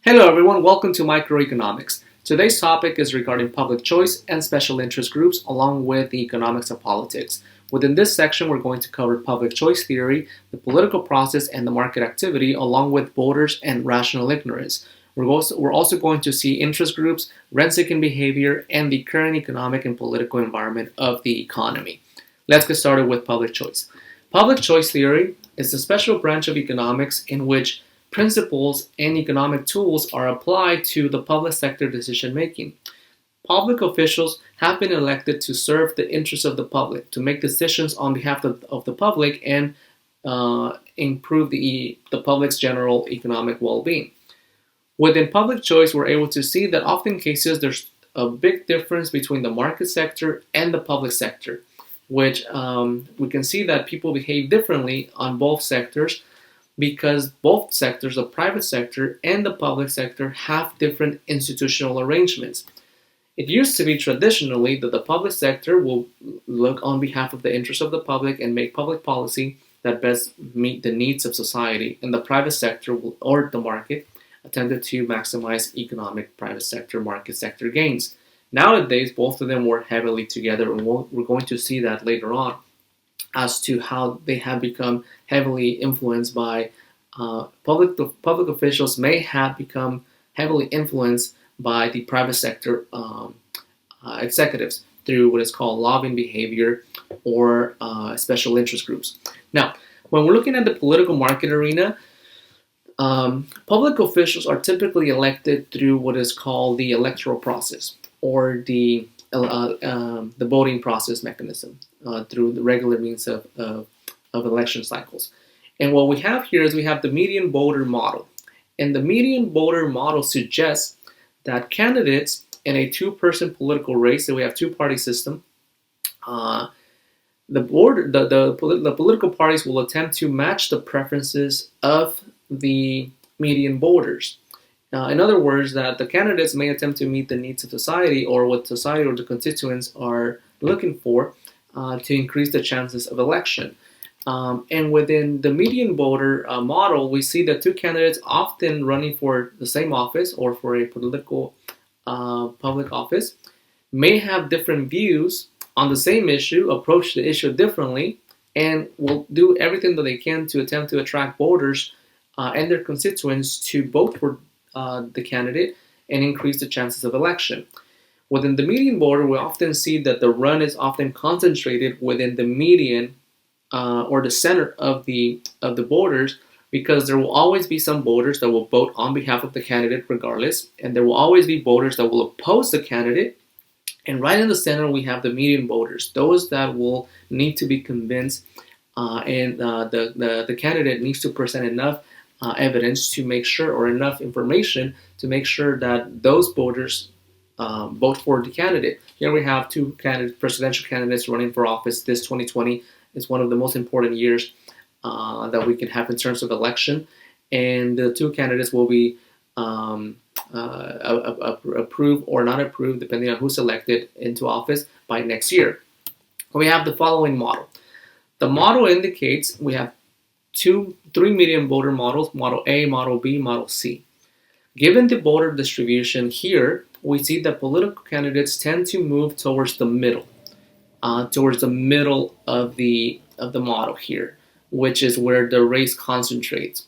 Hello everyone, welcome to Microeconomics. Today's topic is regarding public choice and special interest groups along with the economics of politics. Within this section, we're going to cover public choice theory, the political process, and the market activity along with voters and rational ignorance. We're also going to see interest groups, rent-seeking behavior, and the current economic and political environment of the economy. Let's get started with public choice. Public choice theory is a special branch of economics in which principles and economic tools are applied to the public sector decision making. Public officials have been elected to serve the interests of the public, to make decisions on behalf of the public and improve the public's general economic well-being. Within public choice, we're able to see that often cases there's a big difference between the market sector and the public sector, which we can see that people behave differently on both sectors, because both sectors, the private sector and the public sector, have different institutional arrangements. It used to be traditionally that the public sector will look on behalf of the interests of the public and make public policy that best meet the needs of society, and the private sector or the market attempted to maximize economic private sector, market sector gains. Nowadays, both of them work heavily together, and we're going to see that later on as to how they have become heavily influenced by public officials may have become heavily influenced by the private sector executives through what is called lobbying behavior or special interest groups. Now, when we're looking at the political market arena, public officials are typically elected through what is called the electoral process or the voting process mechanism through the regular means of election cycles. And what we have here is we have the median voter model. And the median voter model suggests that candidates in a two-person political race, so we have two-party system, the political parties will attempt to match the preferences of the median voters. In other words, that the candidates may attempt to meet the needs of society or what society or the constituents are looking for to increase the chances of election. And within the median voter model, we see that two candidates often running for the same office or for a political public office may have different views on the same issue, approach the issue differently, and will do everything that they can to attempt to attract voters and their constituents to vote for the candidate and increase the chances of election. Within the median voter, we often see that the run is often concentrated within the median or the center of the voters, because there will always be some voters that will vote on behalf of the candidate regardless, and there will always be voters that will oppose the candidate. And right in the center, we have the median voters, those that will need to be convinced, and the candidate needs to present enough evidence to make sure, or enough information to make sure that those voters vote for the candidate. Here we have two presidential candidates running for office. This 2020 is one of the most important years that we can have in terms of election, and the two candidates will be approved or not approved depending on who's elected into office by next year. We have the following model. The model indicates we have three median voter models: Model A, Model B, Model C. Given the voter distribution here, we see that political candidates tend to move towards the middle of the model here, which is where the race concentrates.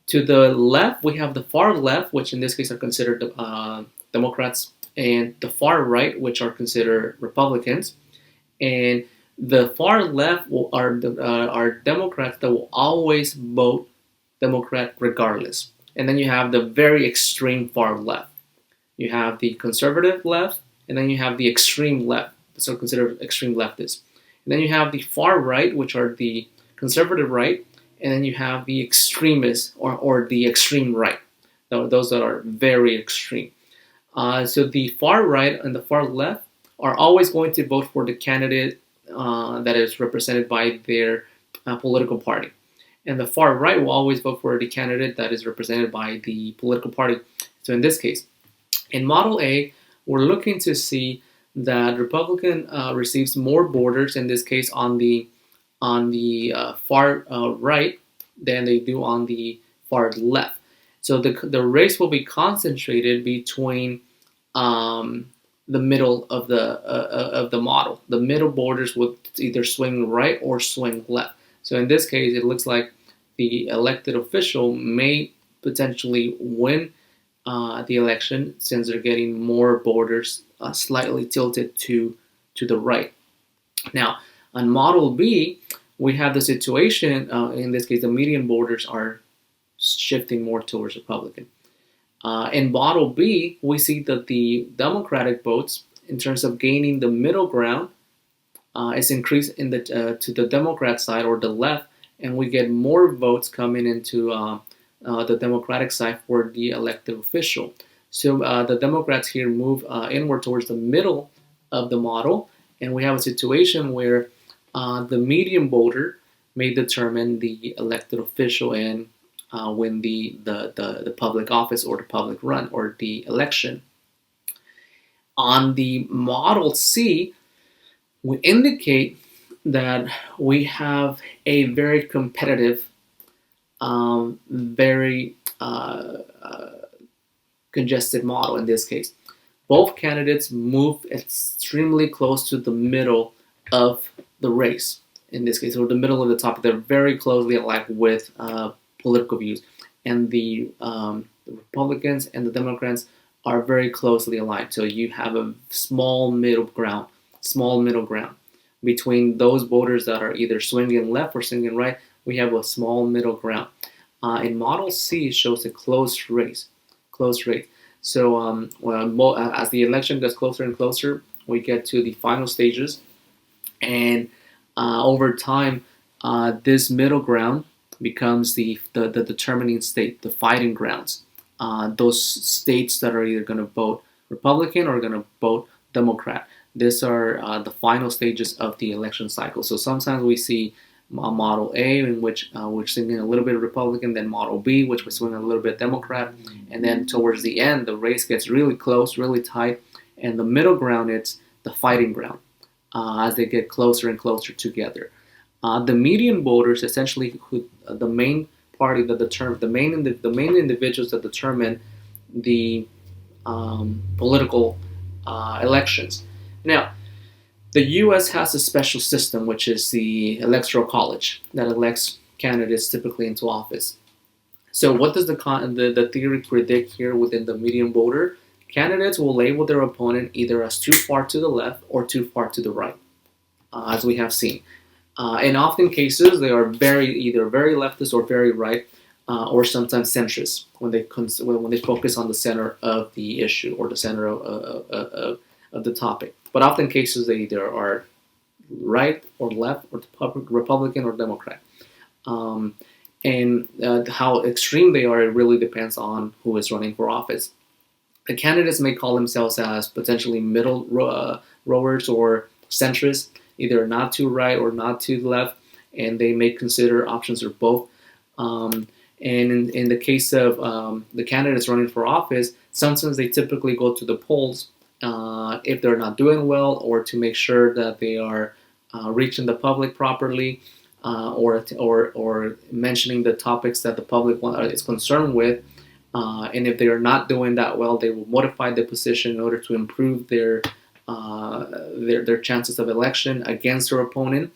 To the left, we have the far left, which in this case are considered Democrats, and the far right, which are considered Republicans. And the far left are Democrats that will always vote Democrat regardless. And then you have the very extreme far left. You have the conservative left, and then you have the extreme left, so considered extreme leftists. And then you have the far right, which are the conservative right, and then you have the extremists or the extreme right, those that are very extreme. So the far right and the far left are always going to vote for the candidate that is represented by their political party. And the far right will always vote for the candidate that is represented by the political party. So in this case, in Model A, we're looking to see that Republican receives more voters, in this case on the far right, than they do on the far left. So the race will be concentrated between the middle of the model. The middle borders will either swing right or swing left. So in this case, it looks like the elected official may potentially win the election since they're getting more borders slightly tilted to the right. Now, on Model B, we have the situation, in this case, the median borders are shifting more towards Republican. In Model B, we see that the Democratic votes, in terms of gaining the middle ground, is increased to the Democrat side or the left, and we get more votes coming into the Democratic side for the elected official. So the Democrats here move inward towards the middle of the model, and we have a situation where the median voter may determine the elected official and win the public office or the public run or the election. On the Model C, we indicate that we have a very competitive, very congested model in this case. Both candidates move extremely close to the middle of the race in this case, or the middle of the topic. They're very closely aligned with political views, and the Republicans and the Democrats are very closely aligned. So you have a small middle ground between those voters that are either swinging left or swinging right. We have a small middle ground. In Model C, it shows a close race. So as the election gets closer and closer, we get to the final stages, and over time, this middle ground becomes the determining state, the fighting grounds. Those states that are either going to vote Republican or going to vote Democrat. These are the final stages of the election cycle. So sometimes we see Model A, in which we're swinging a little bit Republican, then Model B, which we're swinging a little bit Democrat, and then towards the end, the race gets really close, really tight, and the middle ground, it's the fighting ground as they get closer and closer together. The median voters, essentially, the main party that the main individuals that determine the political elections. Now, the U.S. has a special system, which is the Electoral College, that elects candidates typically into office. So what does the theory predict here within the median voter? Candidates will label their opponent either as too far to the left or too far to the right, as we have seen. In often cases, they are either very leftist or very right, or sometimes centrist when they focus on the center of the issue or the center of the topic. But often cases, they either are right or left or Republican or Democrat. And how extreme they are, it really depends on who is running for office. The candidates may call themselves as potentially middle rowers or centrists, either not too right or not too left, and they may consider options or both. And in the case of the candidates running for office, sometimes they typically go to the polls if they're not doing well, or to make sure that they are reaching the public properly, or mentioning the topics that the public is concerned with. And if they are not doing that well, they will modify the position in order to improve their chances of election against their opponent.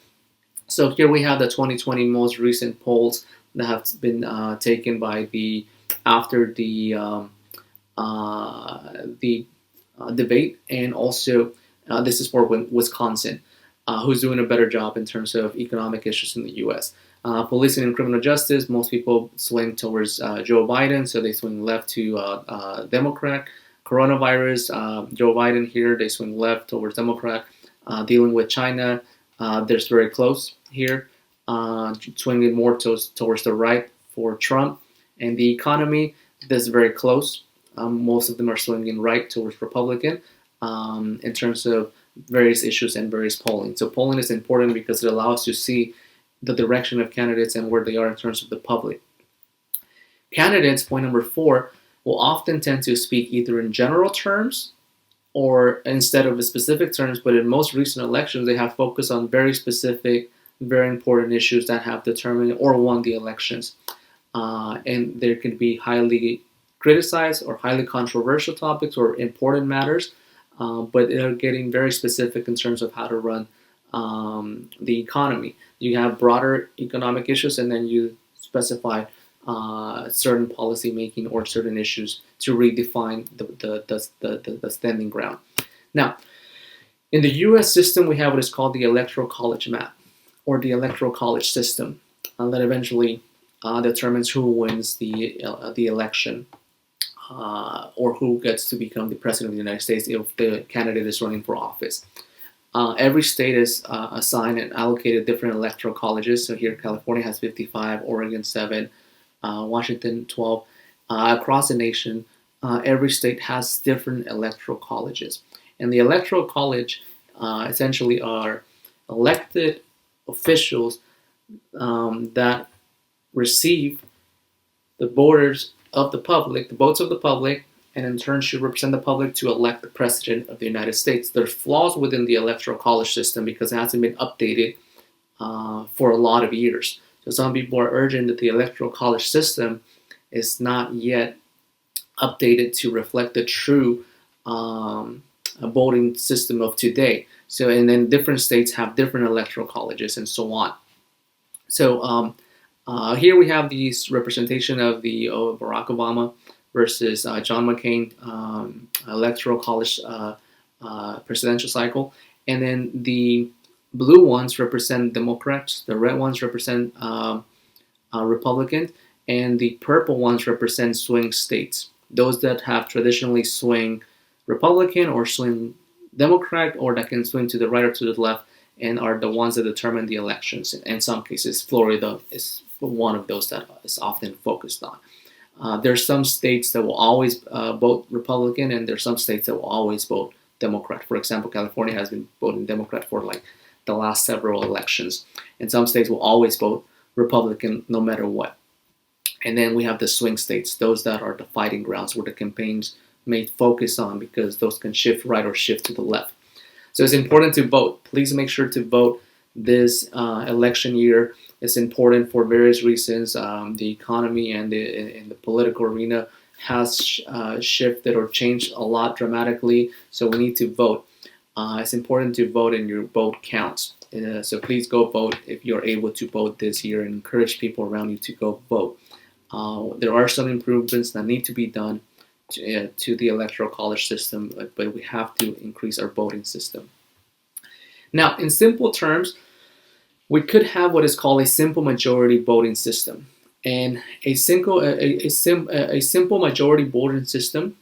So here we have the 2020 most recent polls that have been taken by after the debate, and also this is for Wisconsin, who's doing a better job in terms of economic issues in the U.S. Policing and criminal justice, most people swing towards Joe Biden, so they swing left to Democrat. Coronavirus, Joe Biden here, they swing left towards Democrat. Dealing with China, they're very close here, swinging more towards the right for Trump. And the economy, this is very close. Most of them are swinging right towards Republican in terms of various issues and various polling. So polling is important because it allows you to see the direction of candidates and where they are in terms of the public. Candidates, point number 4, will often tend to speak either in general terms or instead of specific terms, but in most recent elections, they have focused on very specific, very important issues that have determined or won the elections. and there can be highly criticized or highly controversial topics or important matters, but they're getting very specific in terms of how to run the economy. You have broader economic issues, and then you specify certain policy making or certain issues to redefine the standing ground. Now, in the U.S. system, we have what is called the Electoral College map, or the Electoral College system, that eventually determines who wins the election, or who gets to become the president of the United States if the candidate is running for office. Every state is assigned and allocated different electoral colleges. So here, California has 55, Oregon 7, Washington 12. Across the nation, every state has different electoral colleges. And the electoral college essentially are elected officials that receive the voters of the public, the votes of the public, and in turn should represent the public to elect the president of the United States. There's flaws within the electoral college system because it hasn't been updated for a lot of years. So some people are urging that the electoral college system is not yet updated to reflect the true voting system of today. So, and then different states have different electoral colleges and so on. So here we have these representation of the Barack Obama versus John McCain electoral college presidential cycle, and then the blue ones represent Democrats, the red ones represent Republicans, and the purple ones represent swing states. Those that have traditionally swing Republican or swing Democrat, or that can swing to the right or to the left, and are the ones that determine the elections. In some cases, Florida is one of those that is often focused on. There's some states that will always vote Republican, and there's some states that will always vote Democrat. For example, California has been voting Democrat for like the last several elections, and some states will always vote Republican no matter what. And then we have the swing states, those that are the fighting grounds where the campaigns may focus on, because those can shift right or shift to the left. So it's important to vote. Please make sure to vote this election year. It's important for various reasons. The economy and the political arena has shifted or changed a lot dramatically, so we need to vote. It's important to vote, and your vote counts. So please go vote if you're able to vote this year, and encourage people around you to go vote. There are some improvements that need to be done to the electoral college system, but we have to increase our voting system. Now, in simple terms, we could have what is called a simple majority voting system. And a simple majority voting system,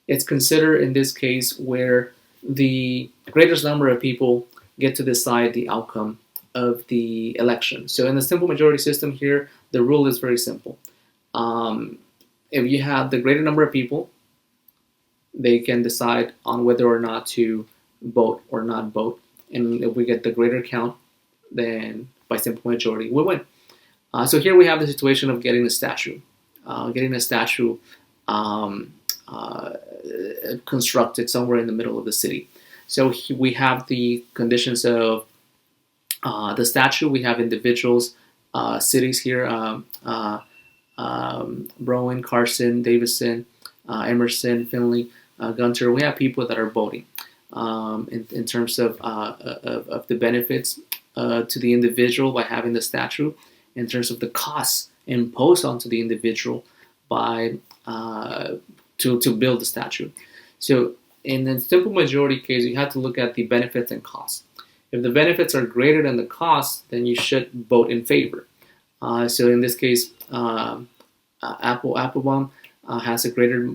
it's considered in this case where the greatest number of people get to decide the outcome of the election. So in the simple majority system here, the rule is very simple. If you have the greater number of people, they can decide on whether or not to vote or not vote. And if we get the greater count, then by simple majority, we win. So here we have the situation of getting a statue. Constructed somewhere in the middle of the city. So we have the conditions of the statue. We have individuals, cities here, Rowan, Carson, Davidson, Emerson, Finley, Gunter. We have people that are voting in terms of the benefits to the individual by having the statue, in terms of the costs imposed onto the individual by to build the statue. So in the simple majority case, you have to look at the benefits and costs. If the benefits are greater than the costs, then you should vote in favor. So in this case, Applebaum has a greater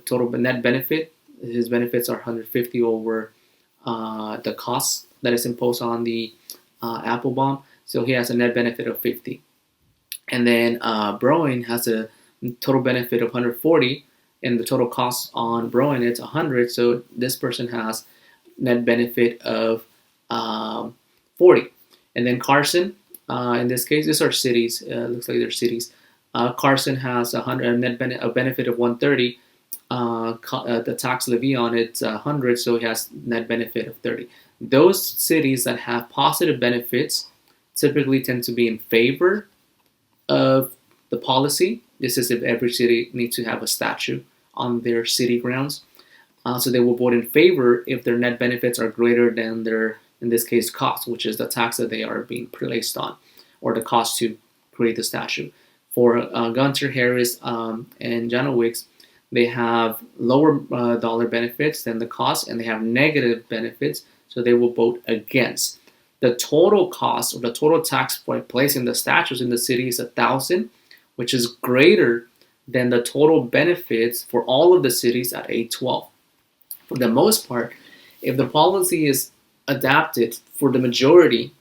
total net benefit. His benefits are 150 over the costs that is imposed on the Applebaum. So he has a net benefit of 50. And then Broen has a total benefit of 140, and the total cost on Broen it's 100. So this person has net benefit of 40. And then Carson, in this case, these are cities. Looks like they're cities. Carson has a benefit of 130. The tax levy on it's 100, so he has net benefit of 30. Those cities that have positive benefits typically tend to be in favor of the policy. This is if every city needs to have a statue on their city grounds. So they will vote in favor if their net benefits are greater than their, in this case, cost, which is the tax that they are being placed on, or the cost to create the statue. For Gunter, Harris, and Janowicz, they have lower dollar benefits than the cost, and they have negative benefits, so they will vote against. The total cost or the total tax for placing the statues in the city is $1,000, which is greater than the total benefits for all of the cities at 812. For the most part, if the policy is adapted for the majority,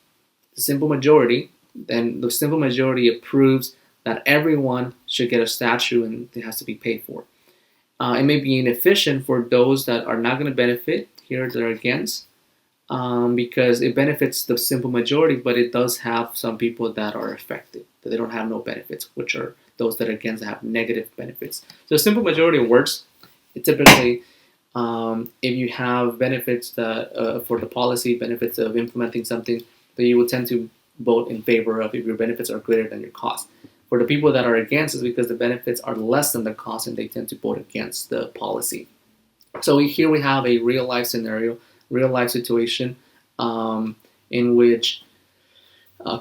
the simple majority, then the simple majority approves that everyone should get a statue and it has to be paid for. It may be inefficient for those that are not going to benefit, here they're against, because it benefits the simple majority, but it does have some people that are affected, that they don't have no benefits, which are those that are against have negative benefits. So simple majority works. It typically, if you have benefits that, for the policy, benefits of implementing something, that you will tend to vote in favor of if your benefits are greater than your cost. For the people that are against, is because the benefits are less than the cost and they tend to vote against the policy. So here we have a real life scenario, real life situation in which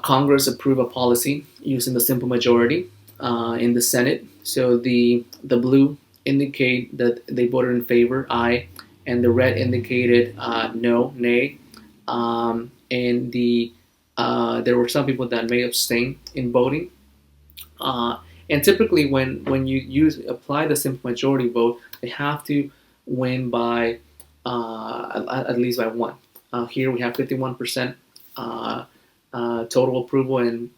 Congress approve a policy using the simple majority in the Senate. So the blue indicate that they voted in favor, aye, and the red indicated no, nay, and there were some people that may abstain in voting. And typically, when you apply the simple majority vote, they have to win by at least by one. Here we have 51% total approval and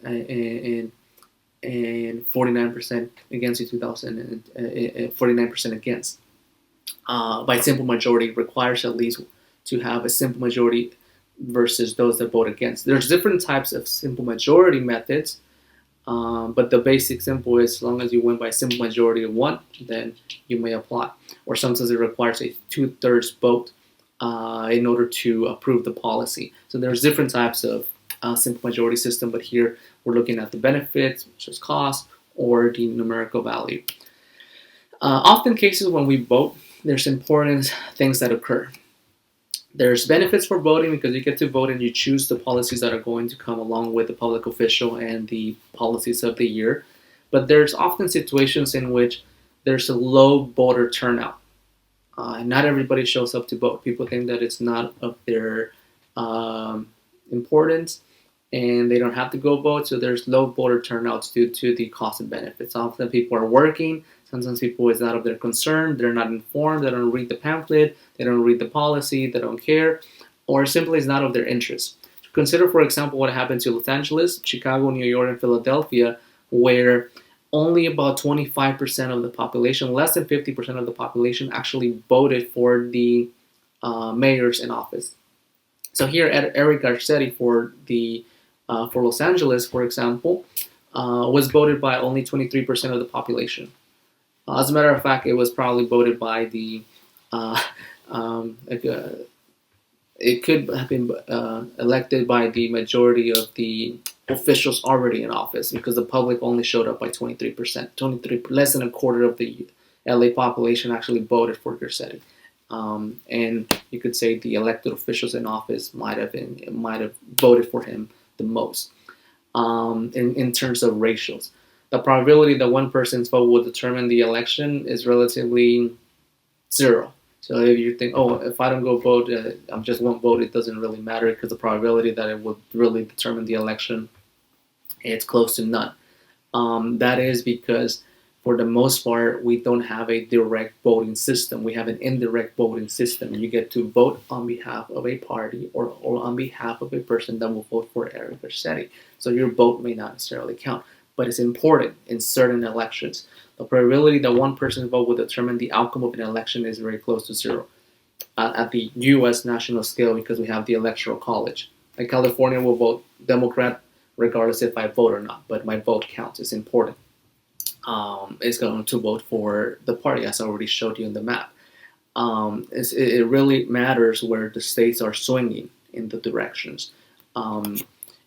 49% against, 49% against. By simple majority requires at least to have a simple majority versus those that vote against. There's different types of simple majority methods. But the basic simple is, as long as you win by a simple majority of one, then you may apply. Or sometimes it requires a 2/3 vote in order to approve the policy. So there's different types of simple majority system, but here we're looking at the benefits, which is cost, or the numerical value. Often cases when we vote, there's important things that occur. There's benefits for voting because you get to vote and you choose the policies that are going to come along with the public official and the policies of the year. But there's often situations in which there's a low voter turnout. Not everybody shows up to vote. People think that it's not of their importance and they don't have to go vote. So there's low voter turnouts due to the cost and benefits. Often people are working. Sometimes people is not of their concern. They're not informed. They don't read the pamphlet. They don't read the policy. They don't care, or simply is not of their interest. Consider, for example, what happened to Los Angeles, Chicago, New York, and Philadelphia, where only about 25% of the population, less than 50% of the population, actually voted for the mayors in office. So here, Eric Garcetti for Los Angeles, for example, was voted by only 23% of the population. As a matter of fact, it was probably voted by the it could have been elected by the majority of the officials already in office, because the public only showed up by 23%. Less than a quarter of the LA population actually voted for Garcetti. And you could say the elected officials in office might have voted for him the most. In terms of ratios, the probability that one person's vote will determine the election is relatively zero. So if you think, oh, if I don't go vote, I'm just one vote, it doesn't really matter, because the probability that it will really determine the election, it's close to none. That is because, for the most part, we don't have a direct voting system. We have an indirect voting system. You get to vote on behalf of a party or on behalf of a person that will vote for Eric Garcetti. So your vote may not necessarily count, but it's important in certain elections. The probability that one person's vote will determine the outcome of an election is very close to zero at the U.S. national scale, because we have the Electoral College. Like California will vote Democrat regardless if I vote or not, but my vote counts. It's important. It's going to vote for the party, as I already showed you in the map. It really matters where the states are swinging in the directions.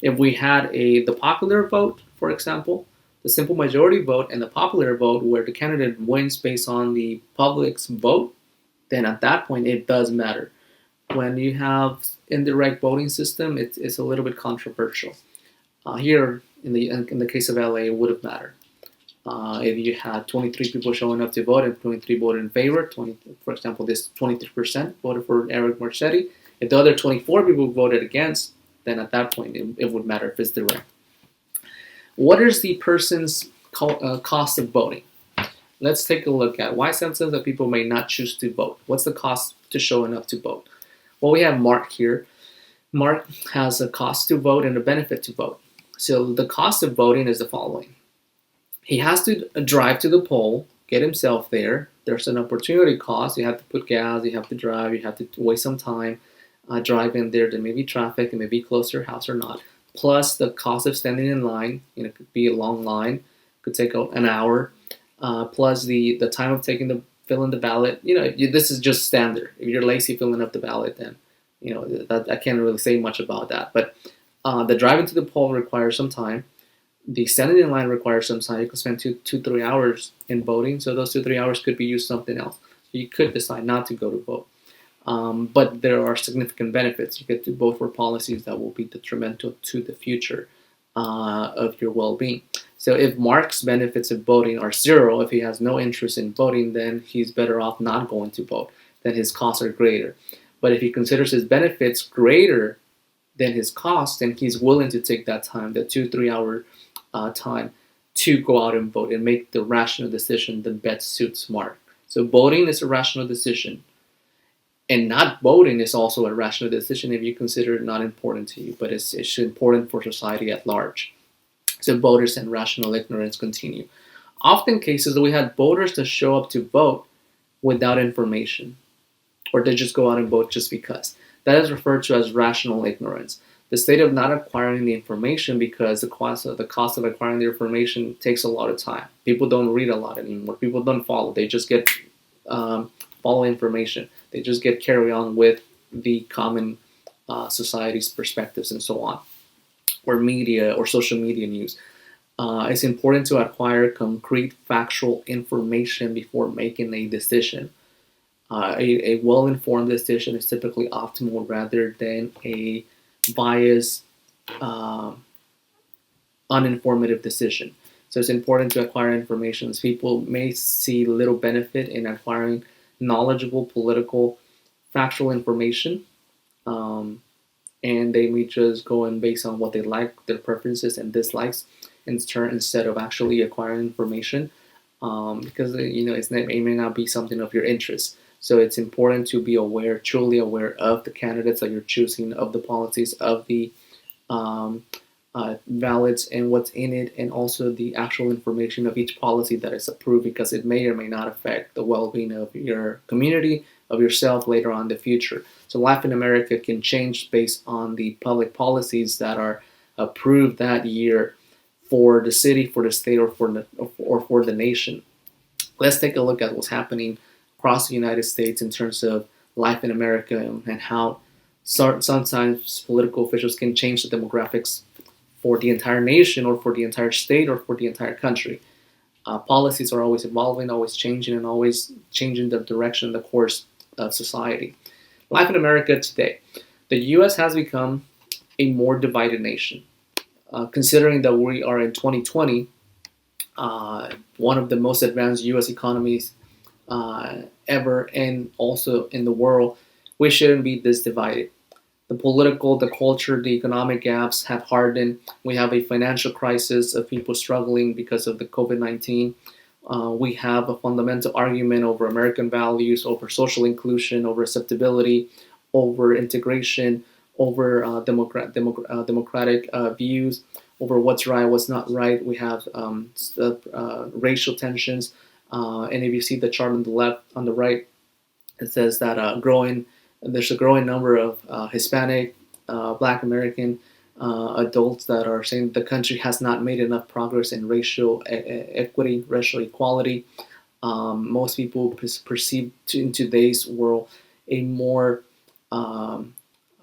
If we had the popular vote, for example, the simple majority vote and the popular vote, where the candidate wins based on the public's vote, then at that point it does matter. When you have indirect voting system, it's a little bit controversial. Here in the case of LA, it would have mattered. If you had 23 people showing up to vote and 23 voted in favor, for example, this 23% voted for Eric Marchetti. If the other 24 people voted against, then at that point it would matter if it's direct. What is the person's cost of voting? Let's take a look at why sometimes that people may not choose to vote. What's the cost to showing up to vote? Well, we have Mark here. Mark has a cost to vote and a benefit to vote. So the cost of voting is the following. He has to drive to the poll, get himself there. There's an opportunity cost. You have to put gas, you have to drive, you have to waste some time driving there. There may be traffic, it may be close to your house or not. Plus the cost of standing in line. It could be a long line, could take an hour. Plus the time of filling the ballot. This is just standard. If you're lazy filling up the ballot, then that I can't really say much about that. But the driving to the poll requires some time. The standing in line requires some time. You can spend 3 hours in voting, so those 3 hours could be used something else. So you could decide not to go to vote. But there are significant benefits. You get to vote for policies that will be detrimental to the future of your well-being. So if Mark's benefits of voting are zero, if he has no interest in voting, then he's better off not going to vote. Then his costs are greater. But if he considers his benefits greater than his costs, then he's willing to take that time, the 2-3 hour time, to go out and vote and make the rational decision that best suits Mark. So voting is a rational decision. And not voting is also a rational decision if you consider it not important to you, but it's important for society at large. So voters and rational ignorance continue. Often cases we had voters that show up to vote without information, or they just go out and vote just because. That is referred to as rational ignorance. The state of not acquiring the information because the cost of acquiring the information takes a lot of time. People don't read a lot anymore. People don't follow. They just get follow information. They just get carry on with the common society's perspectives and so on, or media or social media news. It's important to acquire concrete factual information before making a decision. A well-informed decision is typically optimal rather than a biased, uninformative decision. So it's important to acquire information. People may see little benefit in acquiring knowledgeable, political, factual information, and they may just go and based on what they like, their preferences and dislikes, instead of actually acquiring information, because it may not be something of your interest. So it's important to be aware, truly aware of the candidates that you're choosing, of the policies, of the ballots and what's in it, and also the actual information of each policy that is approved, because it may or may not affect the well-being of your community, of yourself later on in the future. So life in America can change based on the public policies that are approved that year for the city, for the state, or for the nation. Let's take a look at what's happening across the United States in terms of life in America and how sometimes political officials can change the demographics for the entire nation or for the entire state or for the entire country. Policies are always evolving, always changing, and always changing the direction, the course of society. Life in America today. The U.S. has become a more divided nation. Considering that we are in 2020, one of the most advanced U.S. economies ever, and also in the world, we shouldn't be this divided. The political, the culture, the economic gaps have hardened. We have a financial crisis of people struggling because of the COVID-19. We have a fundamental argument over American values, over social inclusion, over acceptability, over integration, over democratic views, over what's right, what's not right. We have racial tensions. And if you see the chart on the left, on the right, it says that there's a growing number of Hispanic, Black American adults that are saying the country has not made enough progress in racial equity, racial equality. Most people perceive in today's world a more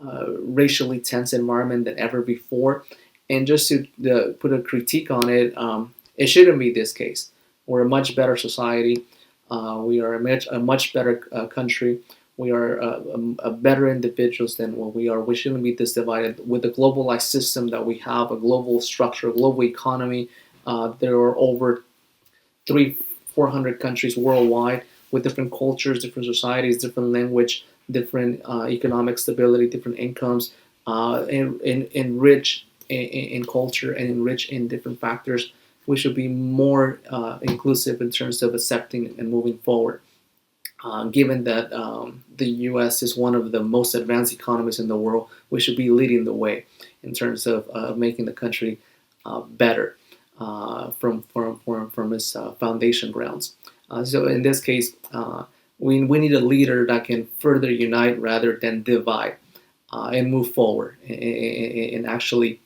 racially tense environment than ever before. And just to put a critique on it, It shouldn't be this case. We're a much better society. We are a much better country. We are a better individuals than what we are. We shouldn't be this divided. With the globalized system that we have, a global structure, a global economy, there are over 400 countries worldwide with different cultures, different societies, different language, different economic stability, different incomes, enrich in culture and enrich in different factors. We should be more inclusive in terms of accepting and moving forward. Given that the U.S. is one of the most advanced economies in the world, we should be leading the way in terms of making the country better from its foundation grounds. So in this case, we need a leader that can further unite rather than divide and move forward and actually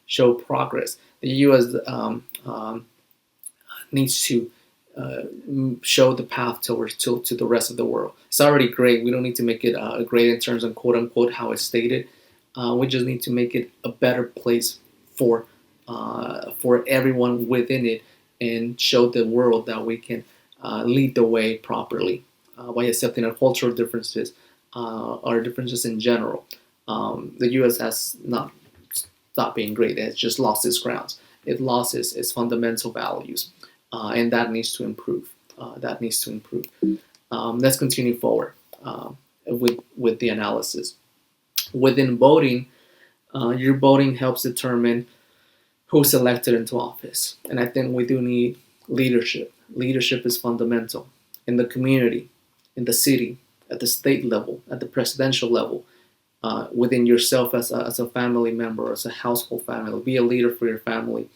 show progress. The U.S. Needs to show the path towards to the rest of the world. It's already great. We don't need to make it great in terms of quote unquote how it's stated. We just need to make it a better place for everyone within it and show the world that we can lead the way properly by accepting our cultural differences, our differences in general. The U.S. has not stopped being great. It has just lost its grounds. It lost its fundamental values, and that needs to improve. Let's continue forward with the analysis. Within voting, your voting helps determine who's elected into office. And I think we do need leadership. Leadership is fundamental in the community, in the city, at the state level, at the presidential level, within yourself as a family member, as a household family. Be a leader for your family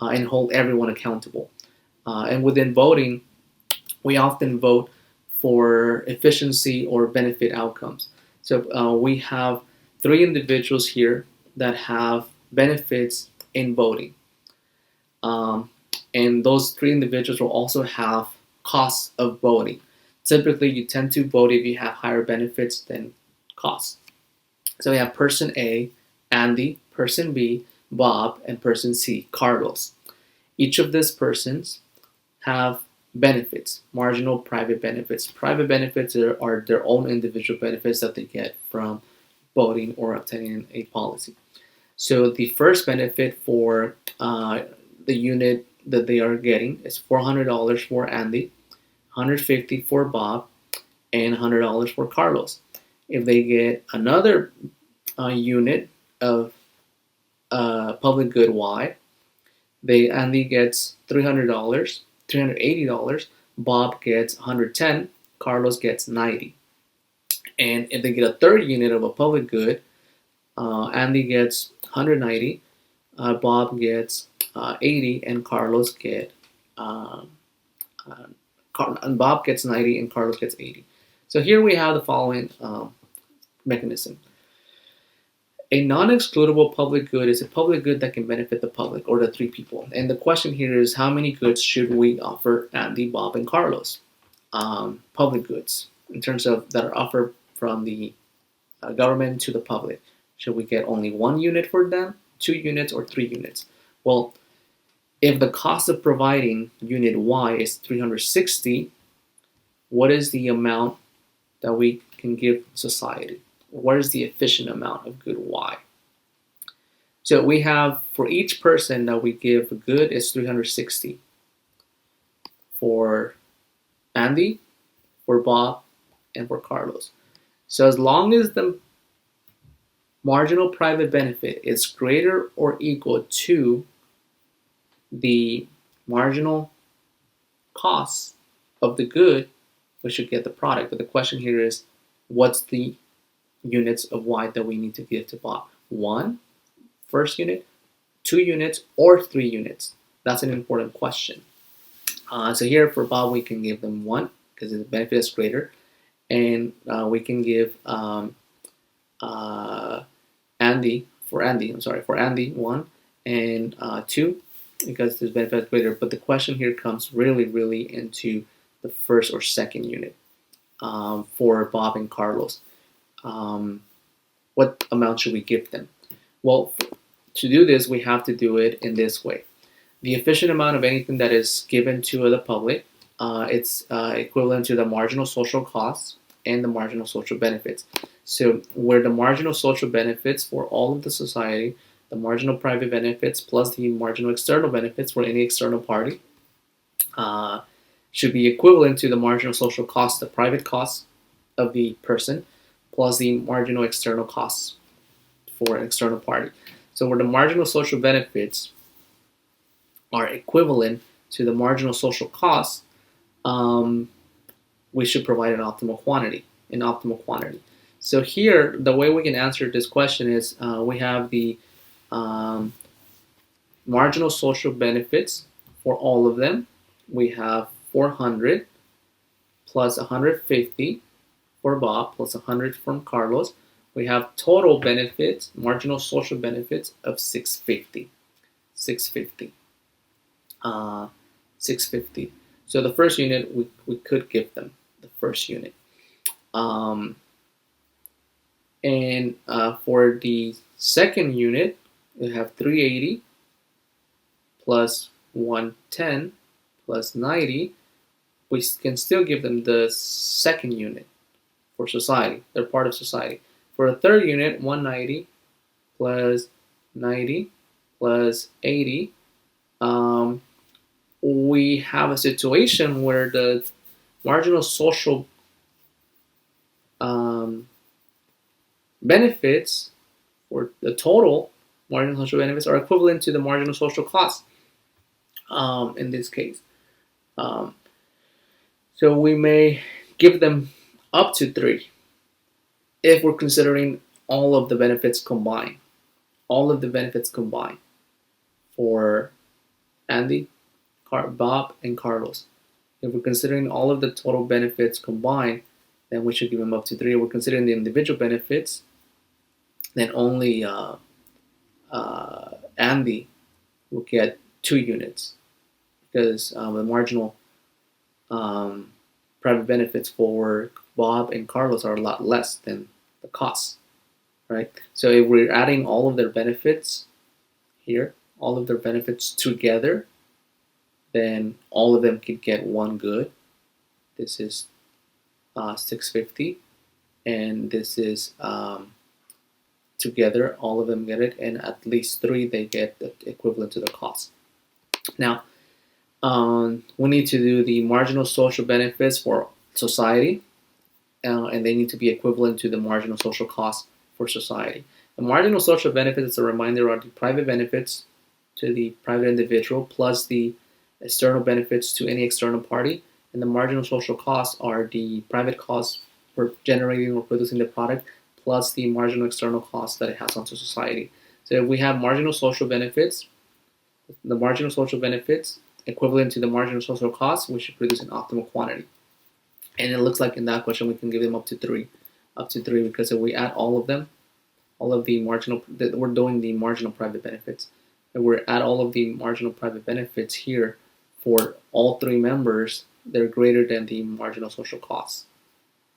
and hold everyone accountable. And within voting, we often vote for efficiency or benefit outcomes. So we have 3 individuals here that have benefits in voting. And those 3 individuals will also have costs of voting. Typically, you tend to vote if you have higher benefits than costs. So we have person A, Andy, person B, Bob, and person C, Carlos. Each of these persons have benefits, marginal private benefits. Private benefits are their own individual benefits that they get from voting or obtaining a policy. So the first benefit for the unit that they are getting is $400 for Andy, $150 for Bob, and $100 for Carlos. If they get another unit of public good Y, Andy gets $380, Bob gets $110, Carlos gets $90. And if they get a third unit of a public good, Andy gets $190, Bob gets $80, and Carlos gets Bob gets $90 and Carlos gets $80. So here we have the following mechanism. A non-excludable public good is a public good that can benefit the public or the 3 people. And the question here is, how many goods should we offer Andy, Bob, and Carlos? Public goods, in terms of that are offered from the government to the public. Should we get only 1 unit for them, 2 units, or 3 units? Well, if the cost of providing unit Y is $360, what is the amount that we can give society? What is the efficient amount of good Y? So we have, for each person that we give a good is $360. For Andy, for Bob, and for Carlos. So as long as the marginal private benefit is greater or equal to the marginal cost of the good, we should get the product. But the question here is, what's the units of Y that we need to give to Bob? 1, first unit, 2 units, or 3 units? That's an important question. So here for Bob, we can give them 1 because the benefit is greater. And we can give Andy 1 and 2 because the benefit is greater. But the question here comes really into the first or second unit for Bob and Carlos. What amount should we give them? Well, to do this, we have to do it in this way. the efficient amount of anything that is given to the public, it's equivalent to the marginal social costs and the marginal social benefits. So where the marginal social benefits for all of the society, the marginal private benefits plus the marginal external benefits for any external party should be equivalent to the marginal social cost, the private costs of the person, plus the marginal external costs for an external party. So where the marginal social benefits are equivalent to the marginal social costs, we should provide an optimal quantity. So here, the way we can answer this question is we have the marginal social benefits for all of them. We have 400 plus 150 for Bob plus 100 from Carlos. We have total benefits, marginal social benefits of 650. 650. So the first unit, we could give them the first unit. And for the second unit, we have 380 plus 110 plus 90. We can still give them the second unit for society. They're part of society. For a third unit, 190 plus 90 plus 80. We have a situation where the marginal social benefits, or the total marginal social benefits, are equivalent to the marginal social cost in this case. So we may give them up to 3 if we're considering all of the benefits combined. For Andy, Bob, and Carlos. If we're considering all of the total benefits combined, then we should give them up to 3. If we're considering the individual benefits, then only Andy will get 2 units, because the marginal private benefits for Bob and Carlos are a lot less than the costs, right? So if we're adding all of their benefits here, all of their benefits together, then all of them could get 1 good. This is 650, and this is together, all of them get it, and at least 3 they get the equivalent to the cost. Now, we need to do the marginal social benefits for society, and they need to be equivalent to the marginal social cost for society. The marginal social benefits, as a reminder, are the private benefits to the private individual plus the external benefits to any external party, and the marginal social costs are the private costs for generating or producing the product plus the marginal external costs that it has onto society. So if we have marginal social benefits, the marginal social benefits equivalent to the marginal social costs, we should produce an optimal quantity. And it looks like in that question we can give them up to 3, because if we add all of them, all of the marginal, we're doing the marginal private benefits. If we add all of the marginal private benefits here for all 3 members, they're greater than the marginal social costs.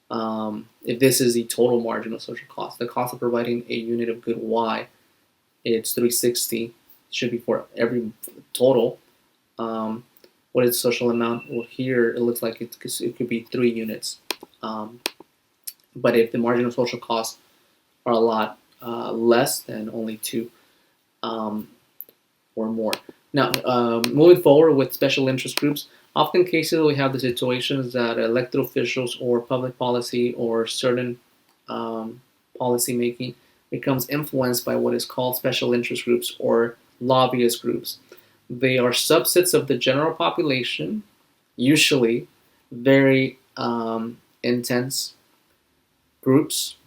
If this is the total marginal social cost, the cost of providing a unit of good Y, it's 360. Should be for every total. What is the social amount? Well, here it looks like it could be 3 units. But if the marginal social costs are a lot less than only 2 or more. Now, moving forward with special interest groups, often cases we have the situations that elected officials or public policy or certain policy making becomes influenced by what is called special interest groups or lobbyist groups. They are subsets of the general population, usually very intense groups,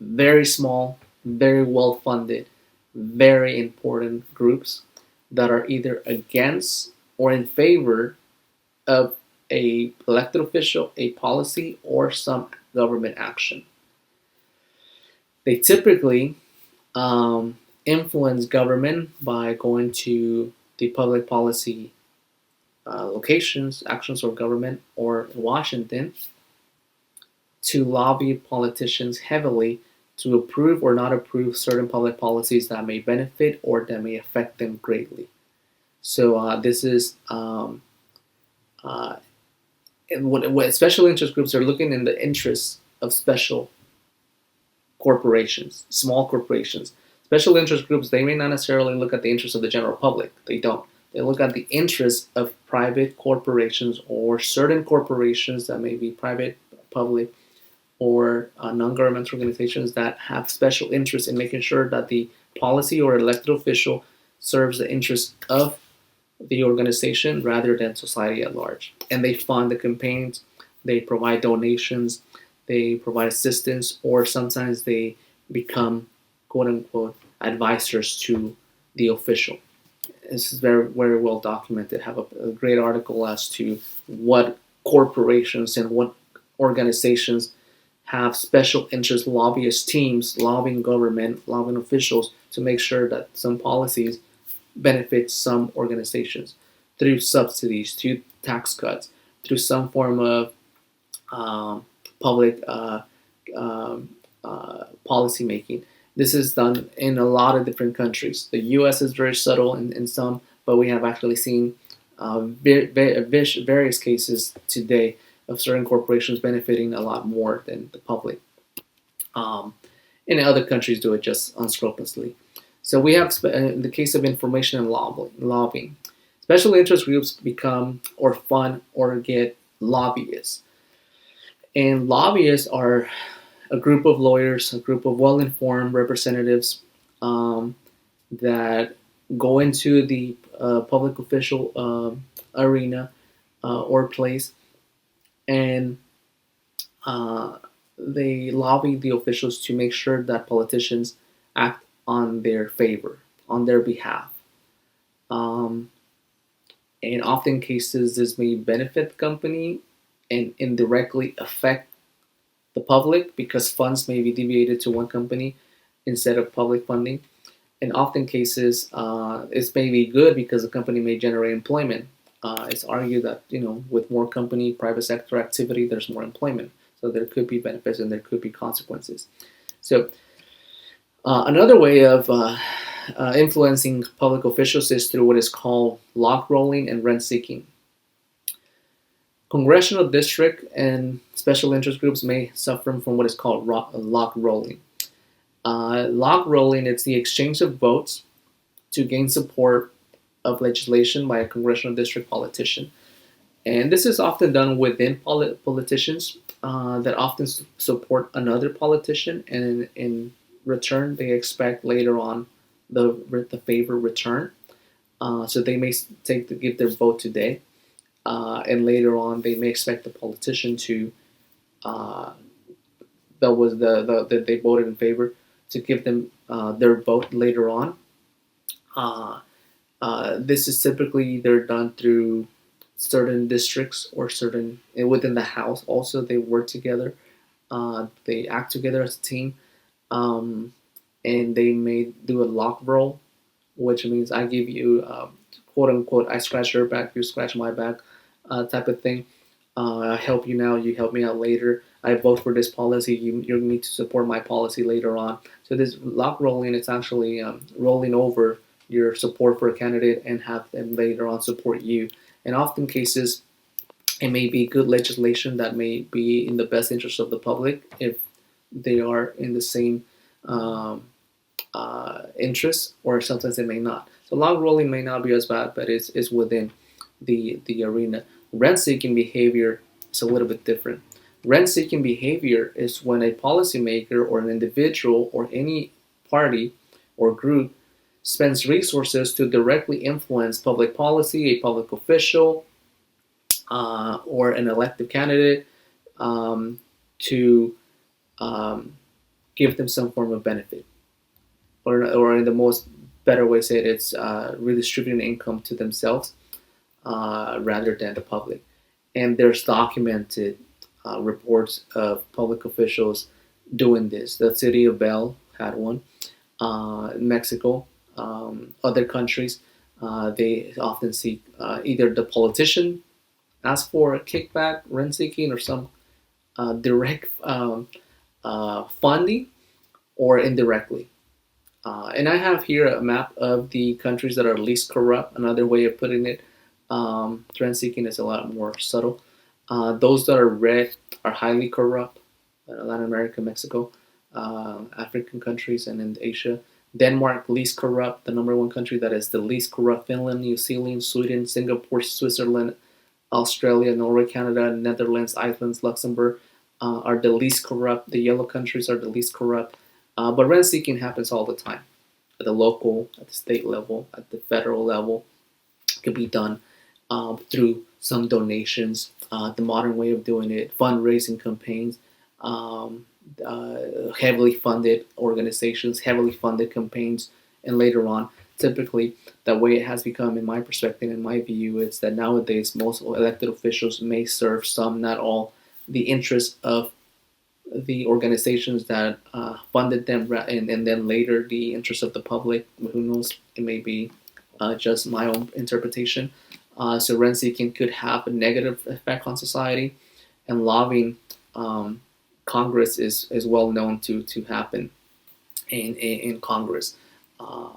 very small, very well funded, very important groups that are either against or in favor of a elected official, a policy, or some government action. They typically influence government by going to the public policy locations, actions of government, or Washington to lobby politicians heavily to approve or not approve certain public policies that may benefit or that may affect them greatly. So this is and what special interest groups are looking in the interests of special corporations, small corporations. Special interest groups, they may not necessarily look at the interests of the general public. They don't. They look at the interests of private corporations or certain corporations that may be private, public, or non-governmental organizations that have special interest in making sure that the policy or elected official serves the interests of the organization rather than society at large. And they fund the campaigns, they provide donations, they provide assistance, or sometimes they become quote unquote advisors to the official. This is very, very well documented. I have a great article as to what corporations and what organizations have special interest lobbyist teams lobbying government, lobbying officials to make sure that some policies benefit some organizations through subsidies, through tax cuts, through some form of public policy making. This is done in a lot of different countries. The U.S. is very subtle in some, but we have actually seen various cases today of certain corporations benefiting a lot more than the public. And other countries do it just unscrupulously. So we have, in the case of information and lobbying, special interest groups become or fund or get lobbyists. And lobbyists are a group of lawyers, a group of well-informed representatives that go into the public official arena or place, and they lobby the officials to make sure that politicians act on their favor, on their behalf. In often cases, this may benefit the company and indirectly affect the public because funds may be deviated to one company instead of public funding. In often cases, this may be good because the company may generate employment. It's argued that with more company private sector activity, there's more employment. So there could be benefits and there could be consequences. So another way of influencing public officials is through what is called log rolling and rent seeking. Congressional district and special interest groups may suffer from what is called log rolling. Log rolling is the exchange of votes to gain support of legislation by a congressional district politician. And this is often done within politicians that often support another politician, and in return they expect later on the favor return. So they may give their vote today, and later on they may expect the politician to that they voted in favor to give them their vote later on. This is typically either done through certain districts or certain within the House. Also, they work together. They act together as a team, and they may do a lock roll, which means I give you quote unquote I scratch your back, you scratch my back, type of thing. I help you now, you help me out later. I vote for this policy, you need to support my policy later on. So this lock rolling, it's actually rolling over your support for a candidate and have them later on support you. In often cases, it may be good legislation that may be in the best interest of the public if they are in the same interests, or sometimes they may not. So log rolling may not be as bad, but it's within the arena. Rent-seeking behavior is a little bit different. Rent-seeking behavior is when a policymaker or an individual or any party or group spends resources to directly influence public policy, a public official, or an elected candidate to give them some form of benefit. Or in the most better way to say it, it's redistributing income to themselves rather than the public. And there's documented reports of public officials doing this. The city of Bell had one. Mexico, other countries, they often seek either the politician ask for a kickback, rent seeking, or some direct funding, or indirectly. And I have here a map of the countries that are least corrupt. Another way of putting it, trend seeking is a lot more subtle. Those that are red are highly corrupt. Latin America, Mexico, African countries, and in Asia. Denmark, least corrupt. The number one country that is the least corrupt. Finland, New Zealand, Sweden, Singapore, Switzerland, Australia, Norway, Canada, Netherlands, Iceland, Luxembourg are the least corrupt. The yellow countries are the least corrupt. But rent seeking happens all the time at the local, at the state level, at the federal level. It can be done through some donations, the modern way of doing it, fundraising campaigns, heavily funded organizations, heavily funded campaigns, and later on, typically, the way it has become, in my perspective, in my view, is that nowadays most elected officials may serve some, not all, the interests of the organizations that funded them, and then later the interests of the public. Who knows? It may be just my own interpretation. So rent seeking could have a negative effect on society, and lobbying. Congress is well known to happen in Congress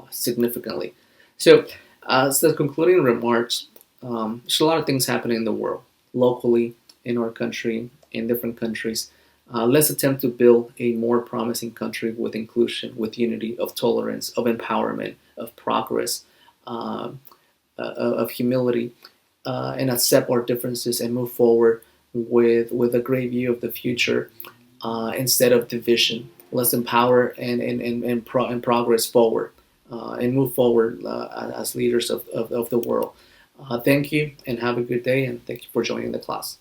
significantly. So, as the concluding remarks, there's a lot of things happening in the world, locally, in our country, in different countries. Let's attempt to build a more promising country with inclusion, with unity, of tolerance, of empowerment, of progress, of humility, and accept our differences and move forward with a great view of the future instead of division. Let's empower and progress forward and move forward as leaders of the world. Thank you and have a good day, and thank you for joining the class.